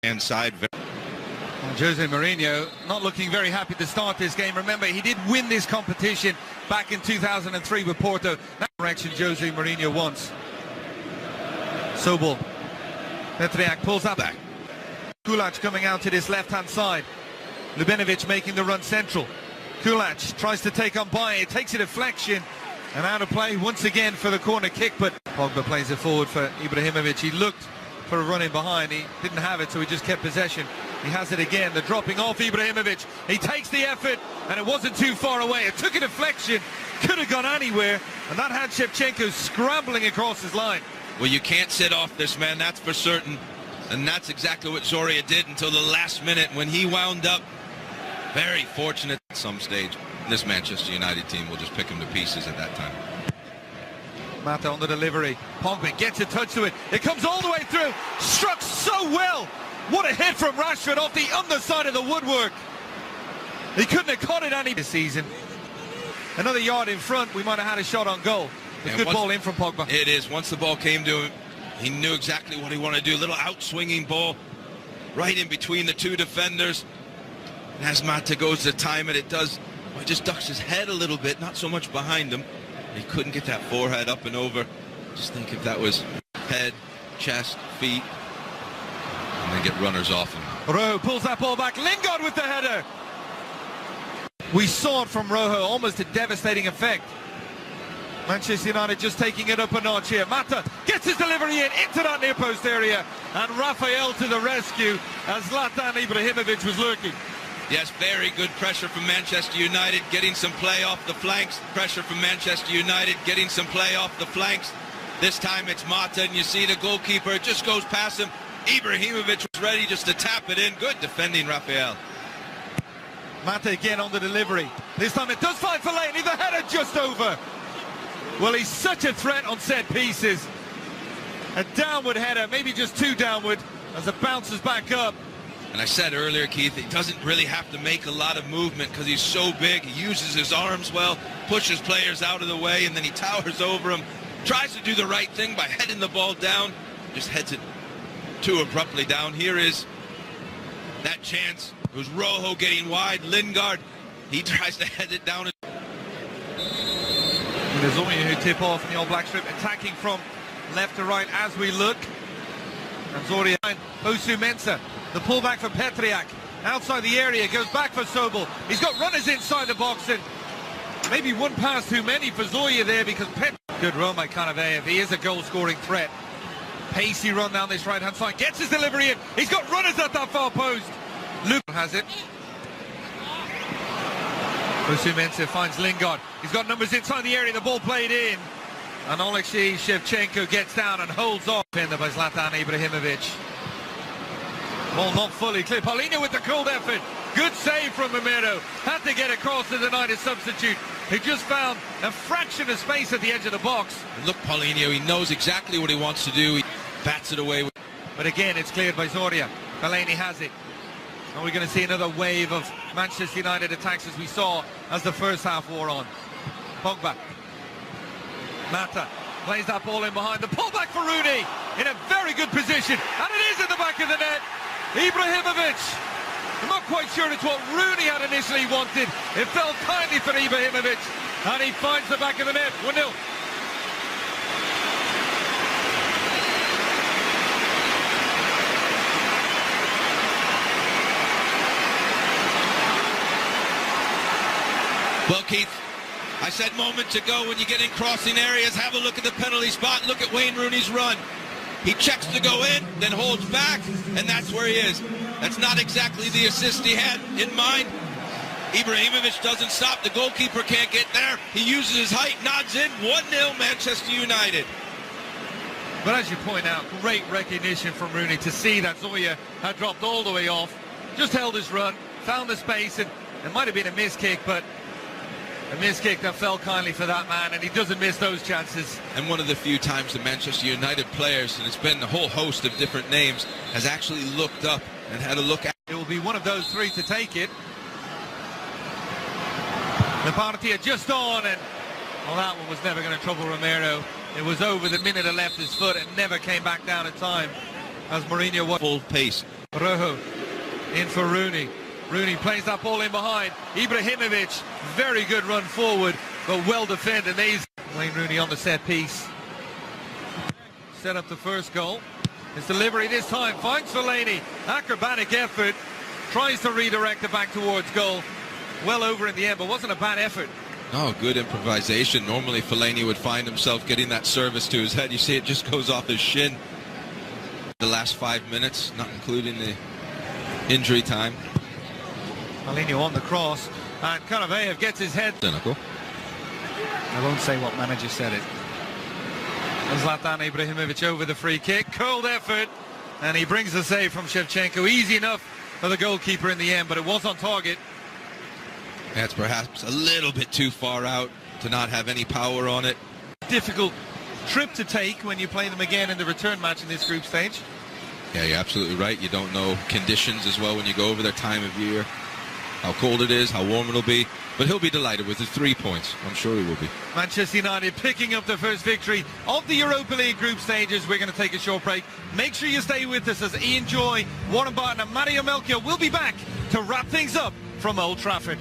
Inside. Jose Mourinho not looking very happy to start this game. Remember, he did win this competition back in 2003 with Porto. That direction Jose Mourinho wants. Sobol. Petriak pulls up. Kulach coming out to this left-hand side. Ljubenovic making the run central. Kulach tries to take on Baye. It takes a deflection and out of play once again for the corner kick, but Pogba plays it forward for Ibrahimovic. He looked for a run in behind. He didn't have it, so he just kept possession. He has it again. The dropping off Ibrahimovic. He takes the effort, and it wasn't too far away. It took a deflection. Could have gone anywhere, and that had Shevchenko scrambling across his line. Well, you can't sit off this man, that's for certain. And that's exactly what Zorya did until the last minute when he wound up. Very fortunate at some stage. This Manchester United team will just pick him to pieces at that time. Mata on the delivery. Pogba gets a touch to it. It comes all the way through. Struck so well. What a hit from Rashford off the underside of the woodwork. He couldn't have caught it any this season. Another yard in front, we might have had a shot on goal. It's a good ball in from Pogba. It is. Once the ball came to him, he knew exactly what he wanted to do. A little out-swinging ball right in between the two defenders. And as Mata goes to time it, well, he just ducks his head a little bit, not so much behind him. He couldn't get that forehead up and over. Just think if that was head, chest, feet, and then get runners off him. Rojo pulls that ball back. Lingard with the header. We saw it from Rojo, almost a devastating effect. Manchester United just taking it up a notch here. Mata gets his delivery into that near post area, and Rafael to the rescue as Zlatan Ibrahimovic was lurking. Yes, very good pressure from Manchester United, getting some play off the flanks. Pressure from Manchester United, getting some play off the flanks. This time it's Mata, and you see the goalkeeper, it just goes past him. Ibrahimovic was ready just to tap it in. Good defending, Rafael. Mata again on the delivery. This time it does find Fellaini, the header just over. Well, he's such a threat on set pieces. A downward header, maybe just two downward, as it bounces back up. And I said earlier, Keith, he doesn't really have to make a lot of movement because he's so big. He uses his arms well, pushes players out of the way, and then he towers over them. Tries to do the right thing by heading the ball down. Just heads it too abruptly down. Here is that chance. It was Rojo getting wide. Lingard, he tries to head it down. The Zorya who tip off in the All Black strip, attacking from left to right as we look. And Zorya, Osu Mensah, the pullback for Petriak. Outside the area, goes back for Sobol. He's got runners inside the box, and maybe one pass too many for Zorya there because good run by Kanaveyev. He is a goal-scoring threat. Pacey run down this right-hand side, gets his delivery in. He's got runners at that far post. Luke has it. Osu Mensah finds Lingard. He's got numbers inside the area, the ball played in. And Oleksiy Shevchenko gets down and holds off. Defended by Zlatan Ibrahimovic. Ball not fully clear. Paulinho with the cold effort. Good save from Romero. Had to get across to deny the substitute. He just found a fraction of space at the edge of the box. And look, Paulinho, he knows exactly what he wants to do. He bats it away. But again, it's cleared by Zorya. Fellaini has it. And we're going to see another wave of Manchester United attacks as we saw as the first half wore on. Pogba. Mata plays that ball in behind. The pullback for Rooney in a very good position. And it is in the back of the net. Ibrahimovic. I'm not quite sure it's what Rooney had initially wanted. It fell kindly for Ibrahimovic. And he finds the back of the net. 1-0. Well, Keith, I said moments ago when you get in crossing areas, have a look at the penalty spot, look at Wayne Rooney's run. He checks to go in, then holds back, and that's where he is. That's not exactly the assist he had in mind. Ibrahimovic doesn't stop. The goalkeeper can't get there. He uses his height, nods in. 1-0 Manchester United. But as you point out, great recognition from Rooney to see that Zorya had dropped all the way off. Just held his run, found the space, and it might have been a miss kick, but a missed kick that fell kindly for that man, and he doesn't miss those chances. And one of the few times the Manchester United players, and it's been a whole host of different names, has actually looked up and had a look at. It will be one of those three to take it. The party are just on, and well, that one was never going to trouble Romero. It was over the minute it left his foot and never came back down in time as Mourinho was. Full pace. Rojo in for Rooney. Rooney plays that ball in behind. Ibrahimovic, very good run forward, but well defended. Wayne Rooney on the set piece. Set up the first goal. His delivery this time finds Fellaini. Acrobatic effort. Tries to redirect it back towards goal. Well over in the end, but wasn't a bad effort. Oh, good improvisation. Normally Fellaini would find himself getting that service to his head. You see it just goes off his shin. The last 5 minutes, not including the injury time. Paulinho on the cross, and Karavayev gets his head. Cynical. I won't say what manager said it. Zlatan Ibrahimovic over the free kick. Cold effort, and he brings the save from Shevchenko. Easy enough for the goalkeeper in the end, but it was on target. That's perhaps a little bit too far out to not have any power on it. Difficult trip to take when you play them again in the return match in this group stage. Yeah, you're absolutely right. You don't know conditions as well when you go over their time of year. How cold it is, how warm it'll be. But he'll be delighted with the 3 points. I'm sure he will be. Manchester United picking up the first victory of the Europa League group stages. We're going to take a short break. Make sure you stay with us as Ian Joy, Warren Barton and Mario Melchior will be back to wrap things up from Old Trafford.